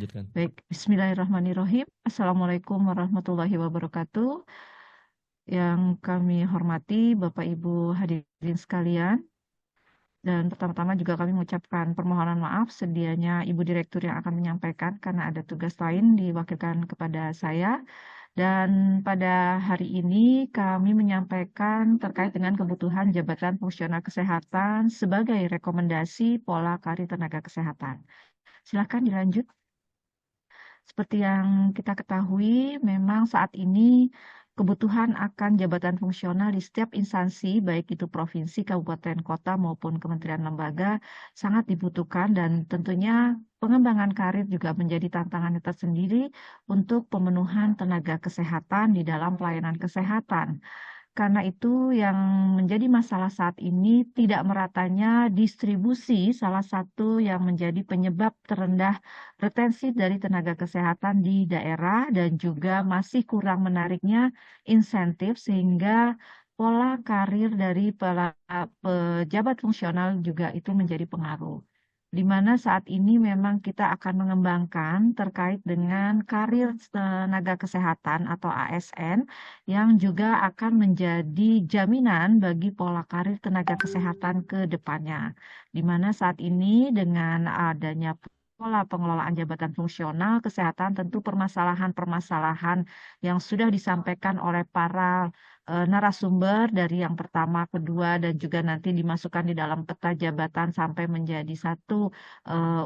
lanjutkan. Baik, Bismillahirrahmanirrahim. Assalamualaikum warahmatullahi wabarakatuh. Yang kami hormati Bapak Ibu hadirin sekalian. Dan pertama-tama juga kami mengucapkan permohonan maaf sedianya Ibu Direktur yang akan menyampaikan karena ada tugas lain diwakilkan kepada saya. Dan pada hari ini kami menyampaikan terkait dengan kebutuhan Jabatan Fungsional Kesehatan sebagai rekomendasi pola karir tenaga kesehatan. Silakan dilanjut. Seperti yang kita ketahui, memang saat ini kebutuhan akan jabatan fungsional di setiap instansi, baik itu provinsi, kabupaten, kota, maupun kementerian lembaga, sangat dibutuhkan dan tentunya pengembangan karir juga menjadi tantangannya tersendiri untuk pemenuhan tenaga kesehatan di dalam pelayanan kesehatan. Karena itu yang menjadi masalah saat ini tidak meratanya distribusi salah satu yang menjadi penyebab terendah retensi dari tenaga kesehatan di daerah dan juga masih kurang menariknya insentif sehingga pola karir dari pejabat fungsional juga itu menjadi pengaruh. Di mana saat ini memang kita akan mengembangkan terkait dengan karir tenaga kesehatan atau ASN yang juga akan menjadi jaminan bagi pola karir tenaga kesehatan ke depannya. Di mana saat ini dengan adanya pola pengelolaan jabatan fungsional kesehatan tentu permasalahan-permasalahan yang sudah disampaikan oleh para narasumber dari yang pertama, kedua, dan juga nanti dimasukkan di dalam peta jabatan sampai menjadi satu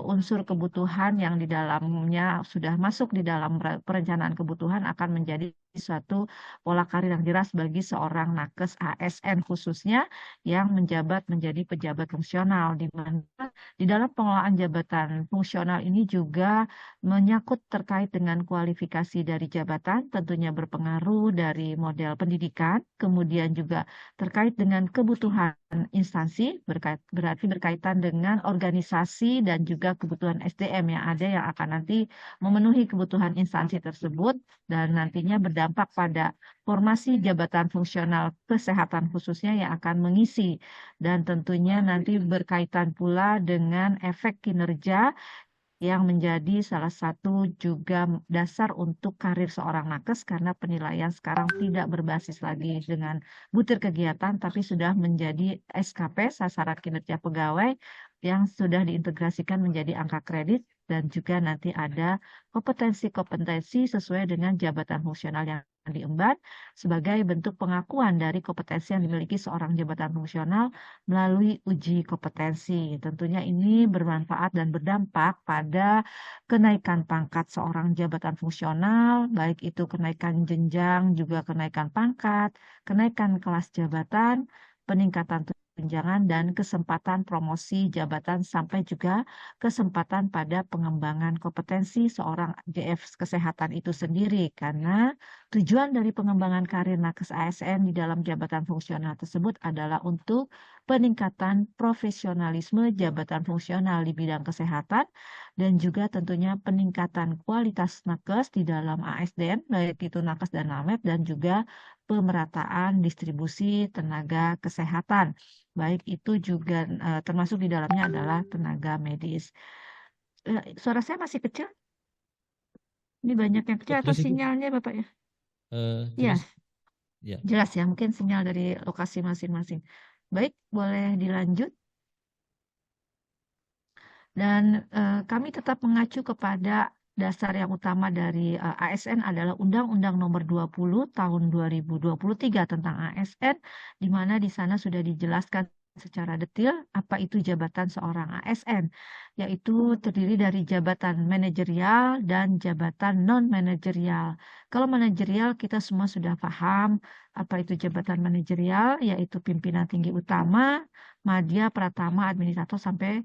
unsur kebutuhan yang di dalamnya sudah masuk di dalam perencanaan kebutuhan akan menjadi suatu pola karir yang jelas bagi seorang nakes ASN khususnya yang menjabat menjadi pejabat fungsional di mana di dalam pengelolaan jabatan fungsional ini juga menyangkut terkait dengan kualifikasi dari jabatan tentunya berpengaruh dari model pendidikan kemudian juga terkait dengan kebutuhan instansi berarti berkaitan dengan organisasi dan juga kebutuhan SDM yang ada yang akan nanti memenuhi kebutuhan instansi tersebut dan nantinya berdampak pada formasi jabatan fungsional kesehatan khususnya yang akan mengisi dan tentunya nanti berkaitan pula dengan efek kinerja yang menjadi salah satu juga dasar untuk karir seorang nakes karena penilaian sekarang tidak berbasis lagi dengan butir kegiatan tapi sudah menjadi SKP sasaran kinerja pegawai yang sudah diintegrasikan menjadi angka kredit dan juga nanti ada kompetensi-kompetensi sesuai dengan jabatan fungsional yang diemban sebagai bentuk pengakuan dari kompetensi yang dimiliki seorang jabatan fungsional melalui uji kompetensi. Tentunya ini bermanfaat dan berdampak pada kenaikan pangkat seorang jabatan fungsional, baik itu kenaikan jenjang, juga kenaikan pangkat, kenaikan kelas jabatan, peningkatan tunjangan, dan kesempatan promosi jabatan sampai juga kesempatan pada pengembangan kompetensi seorang JF kesehatan itu sendiri. Karena tujuan dari pengembangan karir nakes ASN di dalam jabatan fungsional tersebut adalah untuk peningkatan profesionalisme jabatan fungsional di bidang kesehatan dan juga tentunya peningkatan kualitas nakes di dalam ASDM baik itu nakes dan lamet dan juga pemerataan distribusi tenaga kesehatan baik itu juga termasuk di dalamnya adalah tenaga medis. Suara saya masih kecil? Ini banyak yang kecil atau Jelas itu. sinyalnya Bapak ya? Jelas. Iya, Ya. jelas ya, mungkin sinyal dari lokasi masing-masing. Baik, boleh dilanjut. Dan kami tetap mengacu kepada dasar yang utama dari ASN adalah Undang-Undang Nomor 20 Tahun 2023 tentang ASN, di mana di sana sudah dijelaskan secara detail apa itu jabatan seorang ASN, yaitu terdiri dari jabatan manajerial dan jabatan non-manajerial. Kalau manajerial kita semua sudah paham apa itu jabatan manajerial, yaitu pimpinan tinggi utama, madya, pratama, administrator sampai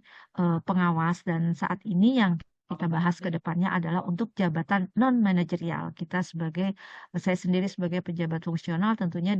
pengawas dan saat ini yang kita bahas ke depannya adalah untuk jabatan non-manajerial. Saya sendiri sebagai pejabat fungsional tentunya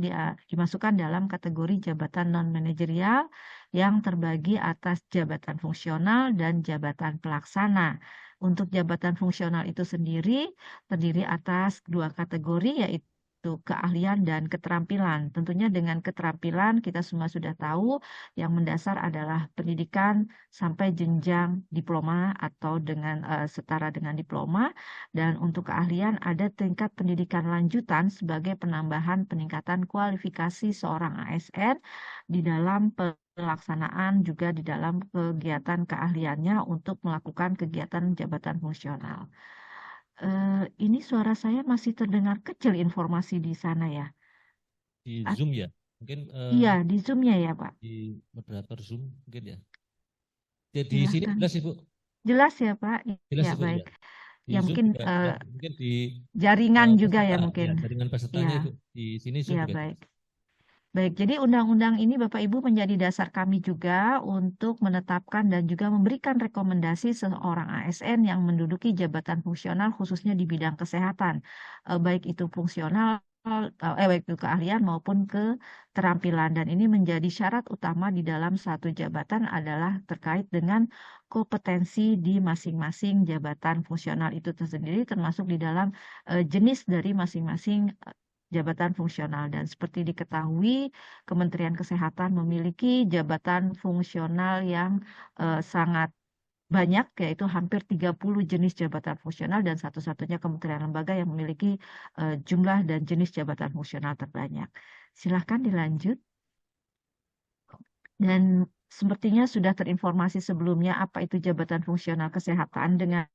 dimasukkan dalam kategori jabatan non-manajerial yang terbagi atas jabatan fungsional dan jabatan pelaksana. Untuk jabatan fungsional itu sendiri terdiri atas dua kategori yaitu yaitu keahlian dan keterampilan. Tentunya dengan keterampilan kita semua sudah tahu yang mendasar adalah pendidikan sampai jenjang diploma atau dengan setara dengan diploma, dan untuk keahlian ada tingkat pendidikan lanjutan sebagai penambahan peningkatan kualifikasi seorang ASN di dalam pelaksanaan juga di dalam kegiatan keahliannya untuk melakukan kegiatan jabatan fungsional. Ini suara saya masih terdengar kecil informasi di sana ya? Di Ah, Zoom ya. Mungkin iya, di Zoom-nya ya, Pak. di moderator Zoom mungkin ya. Jadi sini Silahkan. jelas Ibu. Jelas ya, Pak? Jelas Ya, Ibu baik. ya. Di Ya, Zoom mungkin juga jelas. Mungkin di jaringan juga ya peserta mungkin. ya, jaringan pesertanya Ibu. Ya, Di sini Zoom ya, juga jelas. baik. Baik, jadi undang-undang ini Bapak Ibu menjadi dasar kami juga untuk menetapkan dan juga memberikan rekomendasi seorang ASN yang menduduki jabatan fungsional khususnya di bidang kesehatan, baik itu fungsional, baik itu keahlian maupun keterampilan. Dan ini menjadi syarat utama di dalam satu jabatan adalah terkait dengan kompetensi di masing-masing jabatan fungsional itu tersendiri, termasuk di dalam jenis dari masing-masing jabatan fungsional. Dan seperti diketahui, Kementerian Kesehatan memiliki jabatan fungsional yang sangat banyak, yaitu hampir 30 jenis jabatan fungsional dan satu-satunya kementerian lembaga yang memiliki jumlah dan jenis jabatan fungsional terbanyak. Silahkan dilanjut. Dan sepertinya sudah terinformasi sebelumnya apa itu jabatan fungsional kesehatan dengan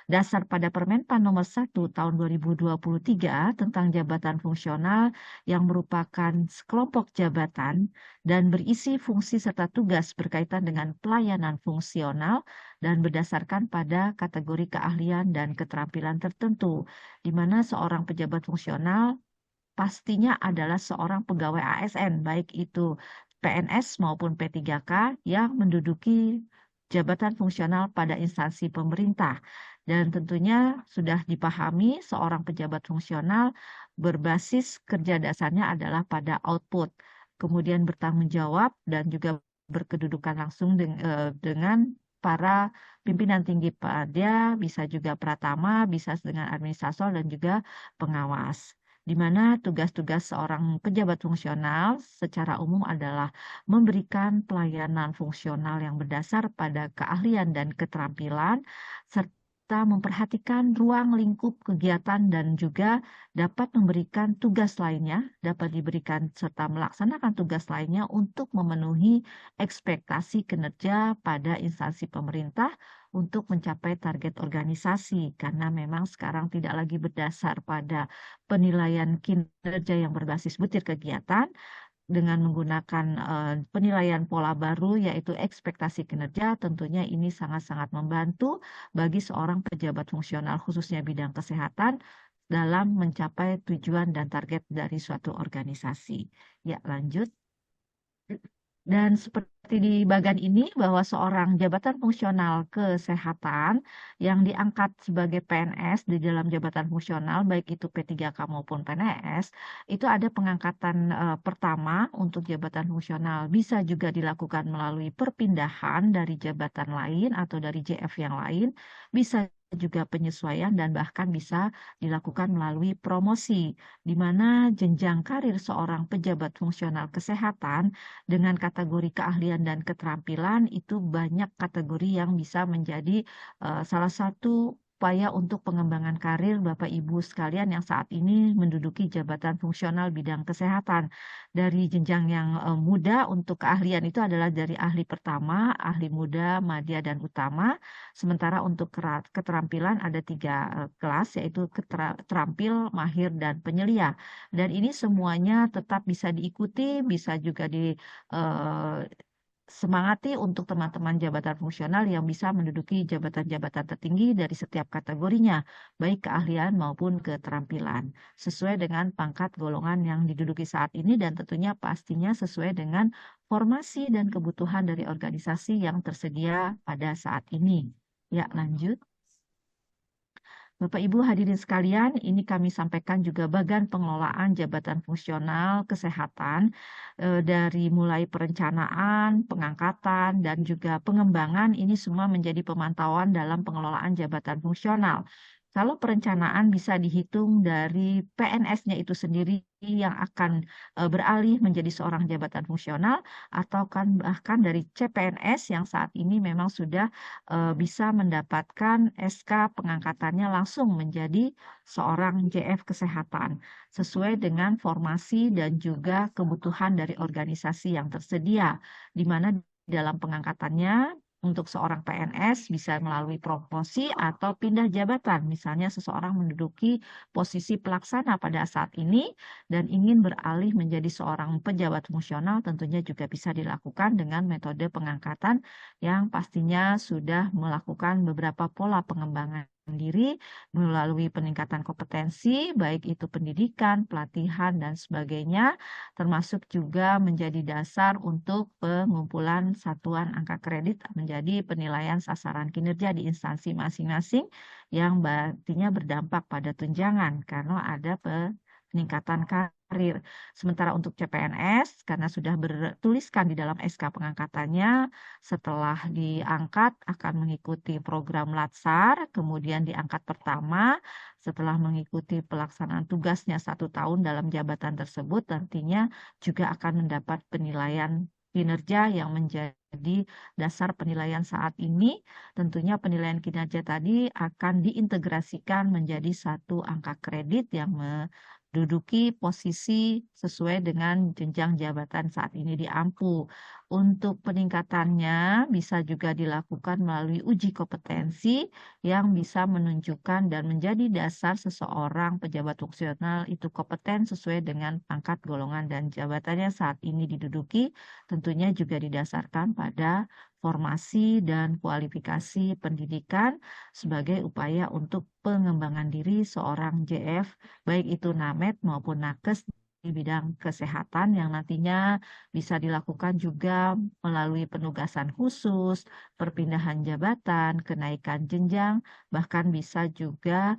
dasar pada Permenpan nomor 1 tahun 2023 tentang jabatan fungsional yang merupakan sekelompok jabatan dan berisi fungsi serta tugas berkaitan dengan pelayanan fungsional dan berdasarkan pada kategori keahlian dan keterampilan tertentu, di mana seorang pejabat fungsional pastinya adalah seorang pegawai ASN, baik itu PNS maupun P3K yang menduduki jabatan fungsional pada instansi pemerintah. Dan tentunya sudah dipahami seorang pejabat fungsional berbasis kerja dasarnya adalah pada output, kemudian bertanggung jawab dan juga berkedudukan langsung dengan para pimpinan tinggi pada, bisa juga pratama, bisa dengan administrator dan juga pengawas, di mana tugas-tugas seorang pejabat fungsional secara umum adalah memberikan pelayanan fungsional yang berdasar pada keahlian dan keterampilan, serta memperhatikan ruang lingkup kegiatan dan juga dapat memberikan tugas lainnya, dapat diberikan serta melaksanakan tugas lainnya untuk memenuhi ekspektasi kinerja pada instansi pemerintah untuk mencapai target organisasi, karena memang sekarang tidak lagi berdasar pada penilaian kinerja yang berbasis butir kegiatan dengan menggunakan penilaian pola baru yaitu ekspektasi kinerja. Tentunya ini sangat-sangat membantu bagi seorang pejabat fungsional khususnya bidang kesehatan dalam mencapai tujuan dan target dari suatu organisasi. Ya, lanjut. Dan seperti di bagian ini bahwa seorang jabatan fungsional kesehatan yang diangkat sebagai PNS di dalam jabatan fungsional baik itu P3K maupun PNS itu ada pengangkatan pertama untuk jabatan fungsional, bisa juga dilakukan melalui perpindahan dari jabatan lain atau dari JF yang lain, bisa juga penyesuaian dan bahkan bisa dilakukan melalui promosi, di mana jenjang karir seorang pejabat fungsional kesehatan dengan kategori keahlian dan keterampilan itu banyak kategori yang bisa menjadi salah satu upaya untuk pengembangan karir Bapak Ibu sekalian yang saat ini menduduki jabatan fungsional bidang kesehatan. Dari jenjang yang muda untuk keahlian itu adalah dari ahli pertama, ahli muda, madya, dan utama. Sementara untuk keterampilan ada 3 kelas, yaitu terampil, mahir, dan penyelia. Dan ini semuanya tetap bisa diikuti, bisa juga semangati untuk teman-teman jabatan fungsional yang bisa menduduki jabatan-jabatan tertinggi dari setiap kategorinya, baik keahlian maupun keterampilan, sesuai dengan pangkat golongan yang diduduki saat ini dan tentunya pastinya sesuai dengan formasi dan kebutuhan dari organisasi yang tersedia pada saat ini. Ya, lanjut. Bapak Ibu hadirin sekalian, ini kami sampaikan juga bagian pengelolaan jabatan fungsional kesehatan dari mulai perencanaan, pengangkatan, dan juga pengembangan. Ini semua menjadi pemantauan dalam pengelolaan jabatan fungsional. Kalau perencanaan bisa dihitung dari PNS-nya itu sendiri yang akan beralih menjadi seorang jabatan fungsional, atau kan bahkan dari CPNS yang saat ini memang sudah bisa mendapatkan SK pengangkatannya langsung menjadi seorang JF kesehatan sesuai dengan formasi dan juga kebutuhan dari organisasi yang tersedia, di mana dalam pengangkatannya untuk seorang PNS bisa melalui promosi atau pindah jabatan. Misalnya seseorang menduduki posisi pelaksana pada saat ini dan ingin beralih menjadi seorang pejabat fungsional, tentunya juga bisa dilakukan dengan metode pengangkatan yang pastinya sudah melakukan beberapa pola pengembangan diri melalui peningkatan kompetensi, baik itu pendidikan, pelatihan, dan sebagainya, termasuk juga menjadi dasar untuk pengumpulan satuan angka kredit menjadi penilaian sasaran kinerja di instansi masing-masing yang artinya berdampak pada tunjangan karena ada peningkatan karir. Sementara untuk CPNS, karena sudah bertuliskan di dalam SK pengangkatannya, setelah diangkat akan mengikuti program Latsar, kemudian diangkat pertama, setelah mengikuti pelaksanaan tugasnya 1 tahun dalam jabatan tersebut, nantinya juga akan mendapat penilaian kinerja yang menjadi dasar penilaian saat ini. Tentunya penilaian kinerja tadi akan diintegrasikan menjadi satu angka kredit yang menduduki posisi sesuai dengan jenjang jabatan saat ini di AMPU. Untuk peningkatannya bisa juga dilakukan melalui uji kompetensi yang bisa menunjukkan dan menjadi dasar seseorang pejabat fungsional itu kompeten sesuai dengan pangkat, golongan, dan jabatannya saat ini diduduki, tentunya juga didasarkan pada formasi dan kualifikasi pendidikan sebagai upaya untuk pengembangan diri seorang JF, baik itu NAMED maupun Nakes di bidang kesehatan yang nantinya bisa dilakukan juga melalui penugasan khusus, perpindahan jabatan, kenaikan jenjang, bahkan bisa juga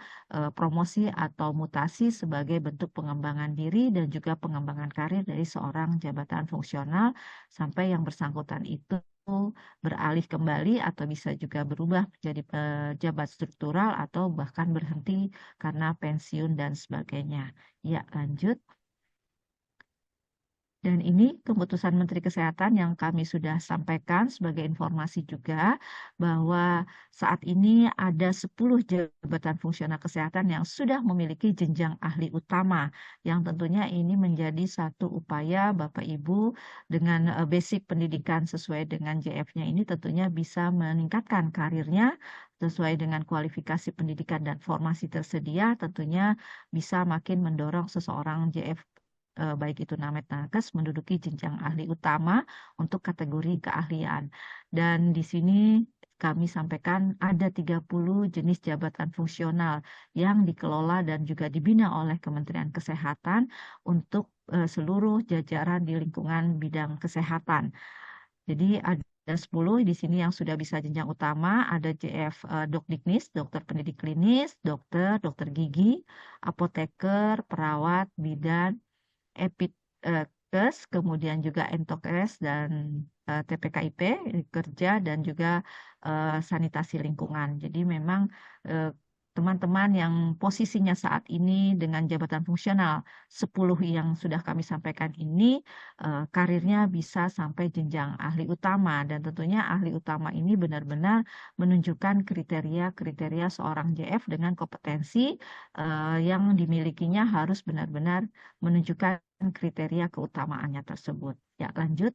promosi atau mutasi sebagai bentuk pengembangan diri dan juga pengembangan karir dari seorang jabatan fungsional sampai yang bersangkutan itu beralih kembali atau bisa juga berubah menjadi pejabat struktural atau bahkan berhenti karena pensiun dan sebagainya. Ya, lanjut. Dan ini keputusan Menteri Kesehatan yang kami sudah sampaikan sebagai informasi juga bahwa saat ini ada 10 jabatan fungsional kesehatan yang sudah memiliki jenjang ahli utama, yang tentunya ini menjadi satu upaya Bapak Ibu dengan basic pendidikan sesuai dengan JF-nya ini tentunya bisa meningkatkan karirnya sesuai dengan kualifikasi pendidikan dan formasi tersedia, tentunya bisa makin mendorong seseorang JF baik itu NAMED Nakes menduduki jenjang ahli utama untuk kategori keahlian. Dan di sini kami sampaikan ada 30 jenis jabatan fungsional yang dikelola dan juga dibina oleh Kementerian Kesehatan untuk seluruh jajaran di lingkungan bidang kesehatan. Jadi ada 10 di sini yang sudah bisa jenjang utama, ada JF Dokdiknis, dokter pendidik klinis, dokter gigi, apoteker, perawat, bidan, Epidkes, kemudian juga Entokes dan TPKIP, kerja dan juga sanitasi lingkungan. Jadi memang teman-teman yang posisinya saat ini dengan jabatan fungsional 10 yang sudah kami sampaikan ini karirnya bisa sampai jenjang ahli utama, dan tentunya ahli utama ini benar-benar menunjukkan kriteria-kriteria seorang JF dengan kompetensi yang dimilikinya harus benar-benar menunjukkan kriteria keutamaannya tersebut. Ya, lanjut.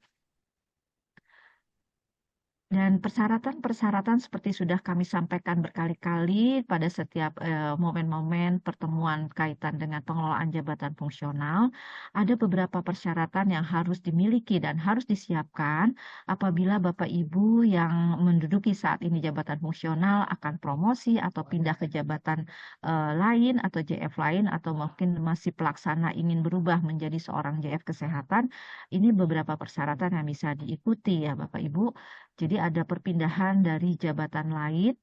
Dan persyaratan-persyaratan seperti sudah kami sampaikan berkali-kali pada setiap momen-momen pertemuan kaitan dengan pengelolaan jabatan fungsional, ada beberapa persyaratan yang harus dimiliki dan harus disiapkan apabila Bapak Ibu yang menduduki saat ini jabatan fungsional akan promosi atau pindah ke jabatan lain atau JF lain, atau mungkin masih pelaksana ingin berubah menjadi seorang JF kesehatan. Ini beberapa persyaratan yang bisa diikuti ya Bapak Ibu. Jadi ada perpindahan dari jabatan lain,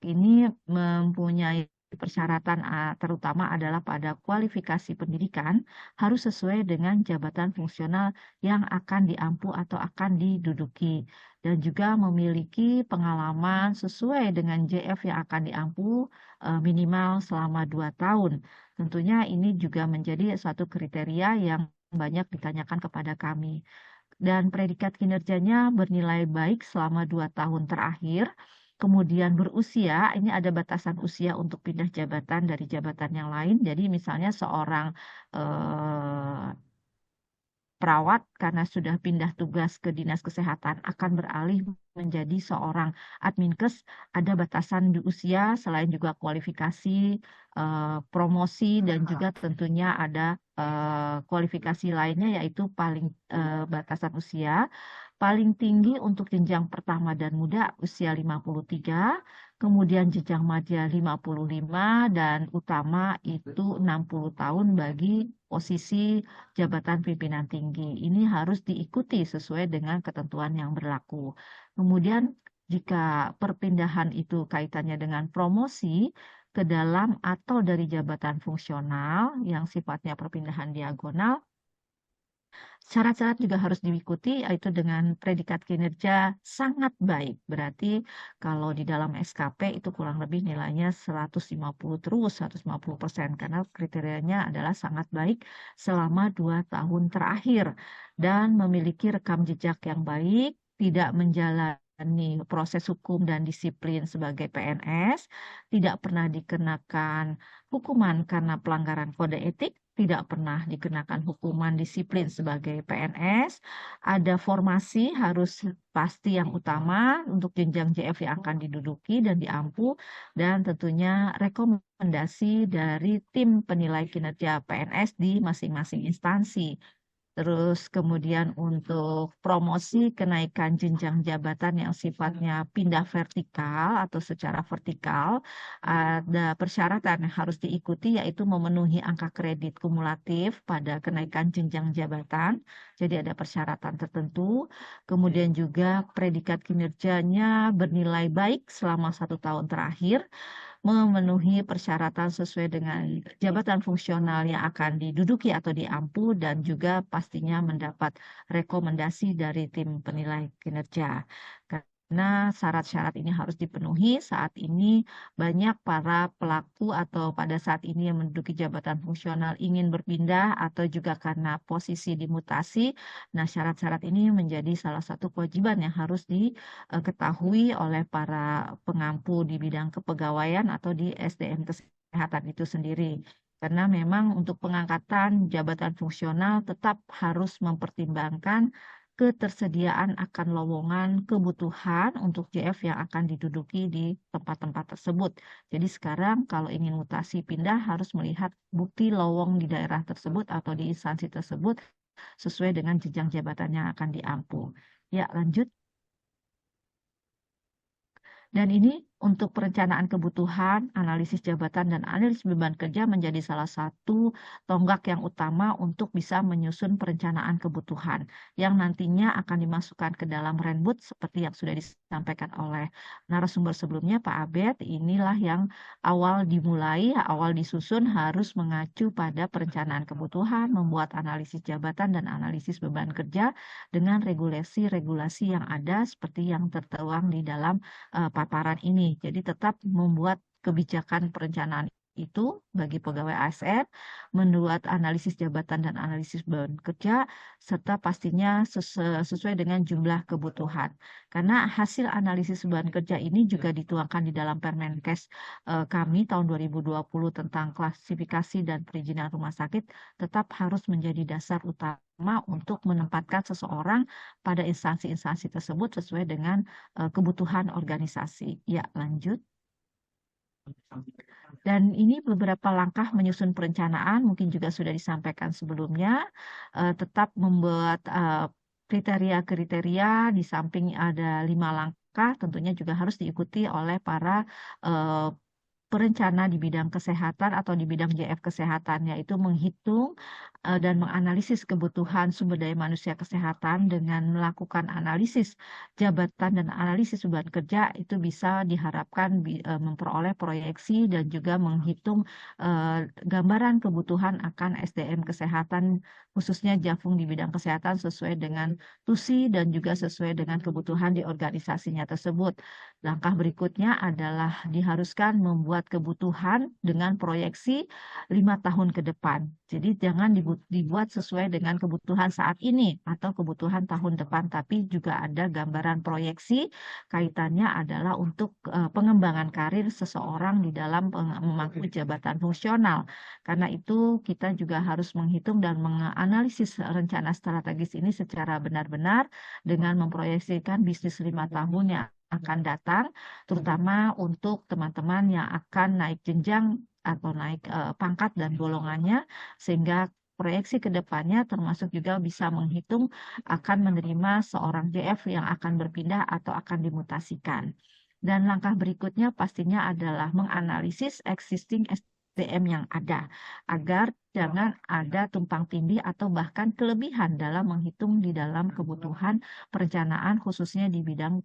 ini mempunyai persyaratan terutama adalah pada kualifikasi pendidikan harus sesuai dengan jabatan fungsional yang akan diampu atau akan diduduki dan juga memiliki pengalaman sesuai dengan JF yang akan diampu minimal selama 2 tahun. Tentunya ini juga menjadi suatu kriteria yang banyak ditanyakan kepada kami. Dan predikat kinerjanya bernilai baik selama 2 tahun terakhir. Kemudian berusia, ini ada batasan usia untuk pindah jabatan dari jabatan yang lain. Jadi misalnya seorang eh, perawat karena sudah pindah tugas ke dinas kesehatan akan beralih menjadi seorang adminkes, ada batasan di usia selain juga kualifikasi, promosi dan juga tentunya ada kualifikasi lainnya yaitu paling batasan usia paling tinggi untuk jenjang pertama dan muda usia 53, kemudian jenjang madya 55 dan utama itu 60 tahun bagi posisi jabatan pimpinan tinggi. Ini harus diikuti sesuai dengan ketentuan yang berlaku. Kemudian jika perpindahan itu kaitannya dengan promosi ke dalam atau dari jabatan fungsional yang sifatnya perpindahan diagonal, syarat-syarat juga harus diikuti, yaitu dengan predikat kinerja sangat baik. Berarti kalau di dalam SKP itu kurang lebih nilainya 150 terus, 150%. Karena kriterianya adalah sangat baik selama 2 tahun terakhir. Dan memiliki rekam jejak yang baik, tidak menjalani proses hukum dan disiplin sebagai PNS, tidak pernah dikenakan hukuman karena pelanggaran kode etik, tidak pernah dikenakan hukuman disiplin sebagai PNS, ada formasi harus pasti yang utama untuk jenjang JF yang akan diduduki dan diampu, dan tentunya rekomendasi dari tim penilai kinerja PNS di masing-masing instansi. Terus kemudian untuk promosi kenaikan jenjang jabatan yang sifatnya pindah vertikal atau secara vertikal, ada persyaratan yang harus diikuti yaitu memenuhi angka kredit kumulatif pada kenaikan jenjang jabatan. Jadi ada persyaratan tertentu. Kemudian juga predikat kinerjanya bernilai baik selama 1 tahun terakhir, memenuhi persyaratan sesuai dengan jabatan fungsional yang akan diduduki atau diampu dan juga pastinya mendapat rekomendasi dari tim penilai kinerja. Karena syarat-syarat ini harus dipenuhi saat ini banyak para pelaku atau pada saat ini yang menduduki jabatan fungsional ingin berpindah atau juga karena posisi dimutasi. Nah, syarat-syarat ini menjadi salah satu kewajiban yang harus diketahui oleh para pengampu di bidang kepegawaian atau di SDM kesehatan itu sendiri. Karena memang untuk pengangkatan jabatan fungsional tetap harus mempertimbangkan ketersediaan akan lowongan kebutuhan untuk JF yang akan diduduki di tempat-tempat tersebut. Jadi sekarang kalau ingin mutasi pindah harus melihat bukti lowong di daerah tersebut atau di instansi tersebut sesuai dengan jenjang jabatan yang akan diampu. Ya, lanjut. Dan ini untuk perencanaan kebutuhan, analisis jabatan, dan analisis beban kerja menjadi salah satu tonggak yang utama untuk bisa menyusun perencanaan kebutuhan yang nantinya akan dimasukkan ke dalam Renbud seperti yang sudah disampaikan oleh narasumber sebelumnya, Pak Abed. Inilah yang awal dimulai, awal disusun harus mengacu pada perencanaan kebutuhan, membuat analisis jabatan dan analisis beban kerja dengan regulasi-regulasi yang ada seperti yang tertuang di dalam paparan ini. Jadi tetap membuat kebijakan perencanaan itu bagi pegawai ASN, membuat analisis jabatan dan analisis beban kerja, serta pastinya sesuai dengan jumlah kebutuhan. Karena hasil analisis beban kerja ini juga dituangkan di dalam Permenkes kami tahun 2020 tentang klasifikasi dan perizinan rumah sakit, tetap harus menjadi dasar utama untuk menempatkan seseorang pada instansi-instansi tersebut sesuai dengan kebutuhan organisasi. Ya, lanjut. Dan ini beberapa langkah menyusun perencanaan, mungkin juga sudah disampaikan sebelumnya, tetap membuat kriteria-kriteria di samping ada 5 langkah, tentunya juga harus diikuti oleh para perencana di bidang kesehatan atau di bidang JF kesehatan, yaitu menghitung dan menganalisis kebutuhan sumber daya manusia kesehatan dengan melakukan analisis jabatan dan analisis beban kerja itu bisa diharapkan memperoleh proyeksi dan juga menghitung gambaran kebutuhan akan SDM kesehatan khususnya Jafung di bidang kesehatan sesuai dengan tusi dan juga sesuai dengan kebutuhan di organisasinya tersebut. Langkah berikutnya adalah diharuskan membuat kebutuhan dengan proyeksi 5 tahun ke depan. Jadi jangan dibuat sesuai dengan kebutuhan saat ini atau kebutuhan tahun depan, tapi juga ada gambaran proyeksi kaitannya adalah untuk pengembangan karir seseorang di dalam memangku jabatan fungsional. Karena itu kita juga harus menghitung dan menganalisis rencana strategis ini secara benar-benar dengan memproyeksikan bisnis 5 tahun yang akan datang, terutama untuk teman-teman yang akan naik jenjang atau naik pangkat dan golongannya, sehingga proyeksi ke depannya termasuk juga bisa menghitung akan menerima seorang JF yang akan berpindah atau akan dimutasikan. Dan langkah berikutnya pastinya adalah menganalisis existing SDM yang ada, agar jangan ada tumpang tindih atau bahkan kelebihan dalam menghitung di dalam kebutuhan perencanaan khususnya di bidang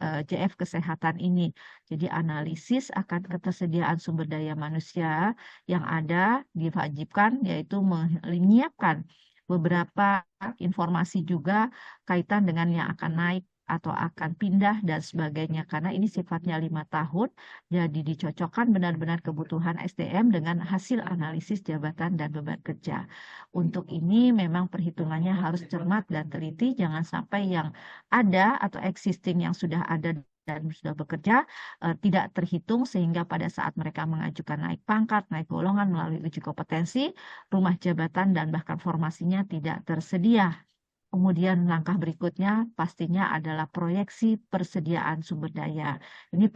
JF kesehatan ini. Jadi analisis akan ketersediaan sumber daya manusia yang ada diwajibkan yaitu menyiapkan beberapa informasi juga kaitan dengan yang akan naik atau akan pindah dan sebagainya karena ini sifatnya 5 tahun jadi dicocokkan benar-benar kebutuhan SDM dengan hasil analisis jabatan dan beban kerja. Untuk ini memang perhitungannya harus cermat dan teliti, jangan sampai yang ada atau existing yang sudah ada dan sudah bekerja tidak terhitung sehingga pada saat mereka mengajukan naik pangkat, naik golongan melalui uji kompetensi, rumah jabatan dan bahkan formasinya tidak tersedia. Kemudian langkah berikutnya pastinya adalah proyeksi persediaan sumber daya. Ini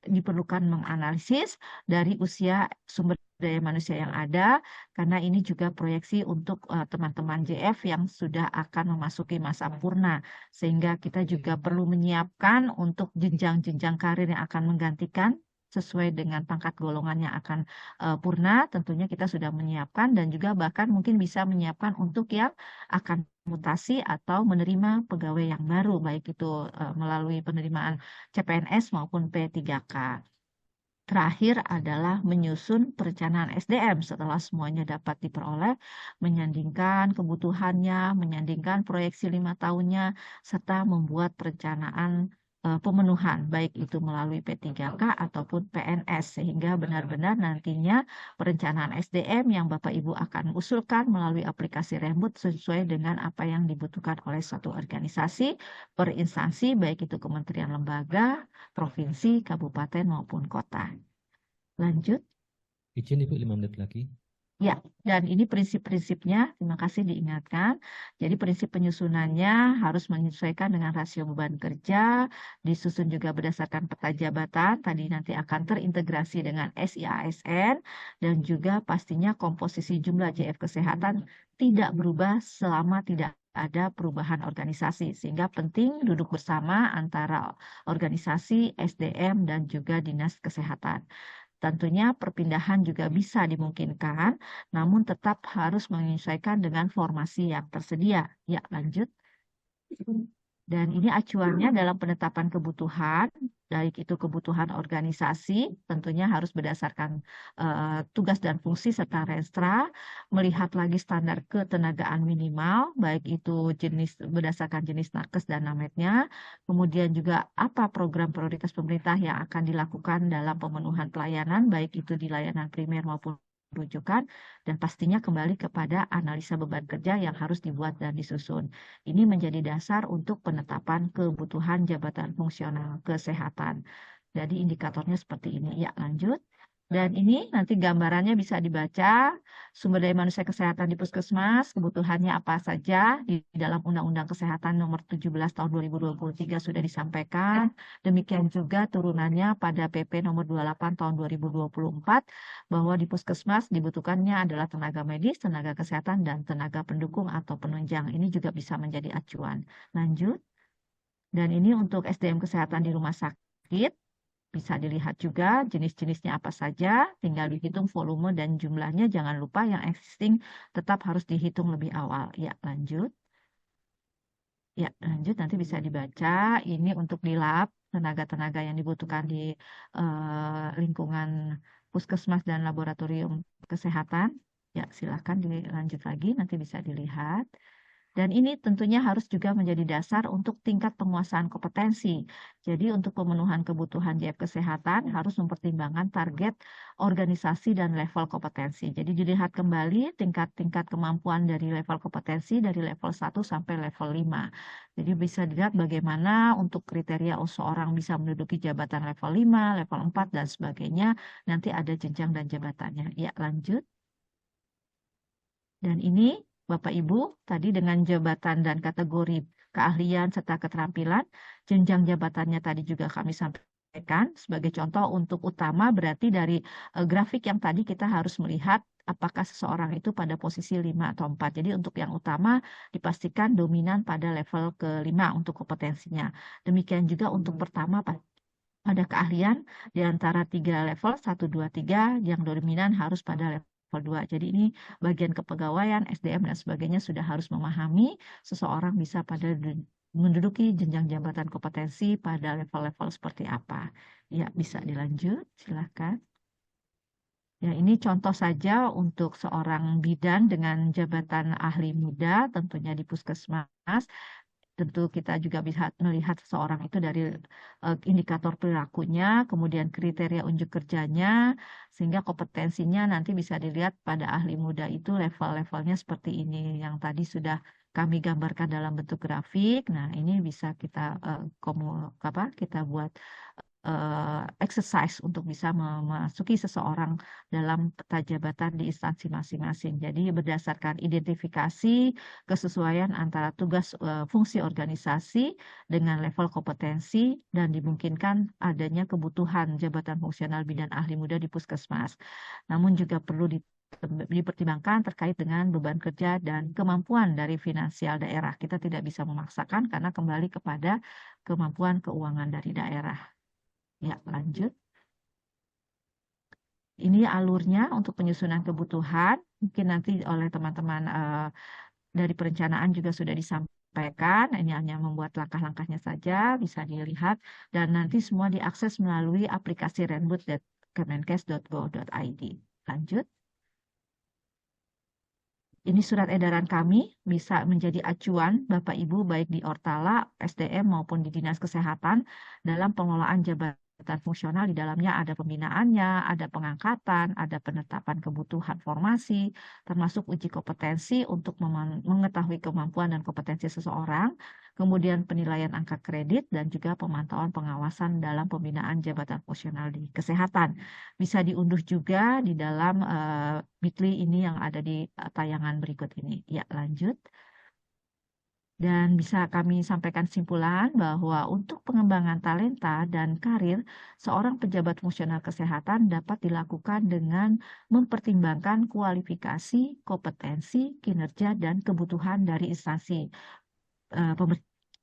diperlukan menganalisis dari usia sumber daya manusia yang ada, karena ini juga proyeksi untuk teman-teman JF yang sudah akan memasuki masa purna. Sehingga kita juga perlu menyiapkan untuk jenjang-jenjang karir yang akan menggantikan sesuai dengan pangkat golongan yang akan purna, tentunya kita sudah menyiapkan dan juga bahkan mungkin bisa menyiapkan untuk yang akan mutasi atau menerima pegawai yang baru, baik itu melalui penerimaan CPNS maupun P3K. Terakhir adalah menyusun perencanaan SDM setelah semuanya dapat diperoleh, menyandingkan kebutuhannya, menyandingkan proyeksi 5 tahunnya, serta membuat perencanaan pemenuhan, baik itu melalui P3K ataupun PNS, sehingga benar-benar nantinya perencanaan SDM yang Bapak Ibu akan usulkan melalui aplikasi Rembut sesuai dengan apa yang dibutuhkan oleh suatu organisasi, per instansi, baik itu kementerian lembaga, provinsi, kabupaten maupun kota. Lanjut. Izin Ibu 5 menit lagi. Ya, dan ini prinsip-prinsipnya, terima kasih diingatkan. Jadi prinsip penyusunannya harus menyesuaikan dengan rasio beban kerja, disusun juga berdasarkan peta jabatan, tadi nanti akan terintegrasi dengan SIASN, dan juga pastinya komposisi jumlah JF kesehatan tidak berubah selama tidak ada perubahan organisasi, sehingga penting duduk bersama antara organisasi, SDM, dan juga Dinas Kesehatan. Tentunya perpindahan juga bisa dimungkinkan, namun tetap harus menyesuaikan dengan formasi yang tersedia. Ya, lanjut. Dan ini acuannya dalam penetapan kebutuhan, baik itu kebutuhan organisasi, tentunya harus berdasarkan tugas dan fungsi serta renstra, melihat lagi standar ketenagaan minimal, baik itu berdasarkan jenis nakes dan nametnya, kemudian juga apa program prioritas pemerintah yang akan dilakukan dalam pemenuhan pelayanan, baik itu di layanan primer maupun rujukan, dan pastinya kembali kepada analisa beban kerja yang harus dibuat dan disusun. Ini menjadi dasar untuk penetapan kebutuhan jabatan fungsional kesehatan. Jadi indikatornya seperti ini. Ya, lanjut. Dan ini nanti gambarannya bisa dibaca, sumber daya manusia kesehatan di Puskesmas, kebutuhannya apa saja di dalam Undang-Undang Kesehatan Nomor 17 Tahun 2023 sudah disampaikan. Demikian juga turunannya pada PP Nomor 28 Tahun 2024, bahwa di Puskesmas dibutuhkannya adalah tenaga medis, tenaga kesehatan, dan tenaga pendukung atau penunjang. Ini juga bisa menjadi acuan. Lanjut. Dan ini untuk SDM kesehatan di rumah sakit. Bisa dilihat juga jenis-jenisnya apa saja, tinggal dihitung volume dan jumlahnya. Jangan lupa yang existing tetap harus dihitung lebih awal. Ya, lanjut. Ya, lanjut nanti bisa dibaca. Ini untuk di lab, tenaga-tenaga yang dibutuhkan di lingkungan puskesmas dan laboratorium kesehatan. Ya, silakan dilanjut lagi, nanti bisa dilihat. Dan ini tentunya harus juga menjadi dasar untuk tingkat penguasaan kompetensi. Jadi untuk pemenuhan kebutuhan JF kesehatan harus mempertimbangkan target organisasi dan level kompetensi. Jadi dilihat kembali tingkat-tingkat kemampuan dari level kompetensi dari level 1 sampai level 5. Jadi bisa dilihat bagaimana untuk kriteria seorang bisa menduduki jabatan level 5, level 4, dan sebagainya. Nanti ada jenjang dan jabatannya. Ya, lanjut. Dan ini Bapak Ibu tadi dengan jabatan dan kategori keahlian serta keterampilan, jenjang jabatannya tadi juga kami sampaikan sebagai contoh untuk utama berarti dari grafik yang tadi kita harus melihat apakah seseorang itu pada posisi 5 atau 4. Jadi untuk yang utama dipastikan dominan pada level ke-5 untuk kompetensinya. Demikian juga untuk pertama pada keahlian di antara 3 level 1, 2, 3 yang dominan harus pada level 2. Jadi ini bagian kepegawaian, SDM dan sebagainya sudah harus memahami seseorang bisa pada menduduki jenjang jabatan kompetensi pada level-level seperti apa. Ya, bisa dilanjut, silakan. Ya, ini contoh saja untuk seorang bidan dengan jabatan ahli muda, tentunya di puskesmas. Tentu kita juga bisa melihat seseorang itu dari indikator perilakunya, kemudian kriteria unjuk kerjanya, sehingga kompetensinya nanti bisa dilihat pada ahli muda itu level-levelnya seperti ini, yang tadi sudah kami gambarkan dalam bentuk grafik. Nah, ini bisa kita kita buat exercise untuk bisa memasuki seseorang dalam peta jabatan di instansi masing-masing. Jadi berdasarkan identifikasi kesesuaian antara tugas fungsi organisasi dengan level kompetensi dan dimungkinkan adanya kebutuhan jabatan fungsional bidan ahli muda di puskesmas. Namun juga perlu dipertimbangkan terkait dengan beban kerja dan kemampuan dari finansial daerah. Kita tidak bisa memaksakan karena kembali kepada kemampuan keuangan dari daerah. Ya, lanjut. Ini alurnya untuk penyusunan kebutuhan. Mungkin nanti oleh teman-teman dari perencanaan juga sudah disampaikan. Ini hanya membuat langkah-langkahnya saja, bisa dilihat. Dan nanti semua diakses melalui aplikasi renbud.kemenkes.go.id. Lanjut. Ini surat edaran kami bisa menjadi acuan Bapak Ibu baik di Ortala, SDM maupun di Dinas Kesehatan dalam pengelolaan jabatan fungsional. Di dalamnya ada pembinaannya, ada pengangkatan, ada penetapan kebutuhan formasi, termasuk uji kompetensi untuk mengetahui kemampuan dan kompetensi seseorang, kemudian penilaian angka kredit, dan juga pemantauan pengawasan dalam pembinaan jabatan fungsional di kesehatan. Bisa diunduh juga di dalam Bitly ini yang ada di tayangan berikut ini. Ya, lanjut. Dan bisa kami sampaikan kesimpulan bahwa untuk pengembangan talenta dan karir seorang pejabat fungsional kesehatan dapat dilakukan dengan mempertimbangkan kualifikasi, kompetensi, kinerja, dan kebutuhan dari instansi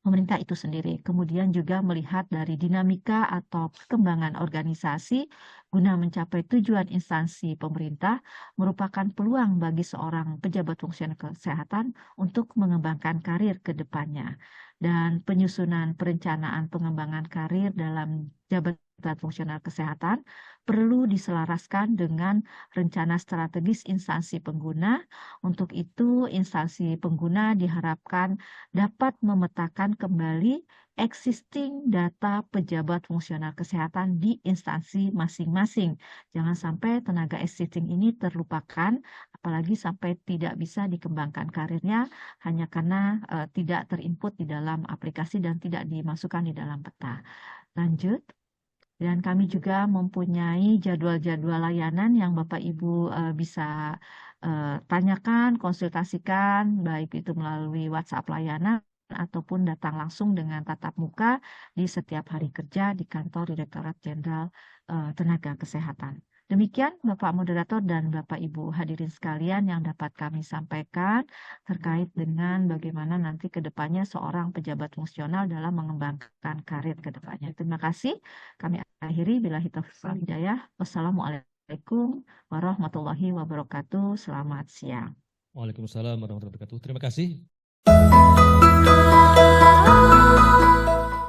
pemerintah itu sendiri. Kemudian juga melihat dari dinamika atau perkembangan organisasi guna mencapai tujuan instansi pemerintah merupakan peluang bagi seorang pejabat fungsional kesehatan untuk mengembangkan karir ke depannya. Dan penyusunan perencanaan pengembangan karir dalam jabatan fungsional kesehatan perlu diselaraskan dengan rencana strategis instansi pengguna. Untuk itu, instansi pengguna diharapkan dapat memetakan kembali existing data pejabat fungsional kesehatan di instansi masing-masing. Jangan sampai tenaga existing ini terlupakan, apalagi sampai tidak bisa dikembangkan karirnya hanya karena tidak terinput di dalam aplikasi dan tidak dimasukkan di dalam peta. Lanjut. Dan kami juga mempunyai jadwal-jadwal layanan yang Bapak Ibu bisa tanyakan, konsultasikan, baik itu melalui WhatsApp layanan ataupun datang langsung dengan tatap muka di setiap hari kerja di kantor Direktorat Jenderal Tenaga Kesehatan. Demikian Bapak Moderator dan Bapak Ibu hadirin sekalian yang dapat kami sampaikan terkait dengan bagaimana nanti ke depannya seorang pejabat fungsional dalam mengembangkan karir ke depannya. Terima kasih. Kami akhiri billahi taufiq wal hidayah. Wassalamualaikum warahmatullahi wabarakatuh. Selamat siang. Waalaikumsalam warahmatullahi wabarakatuh. Terima kasih.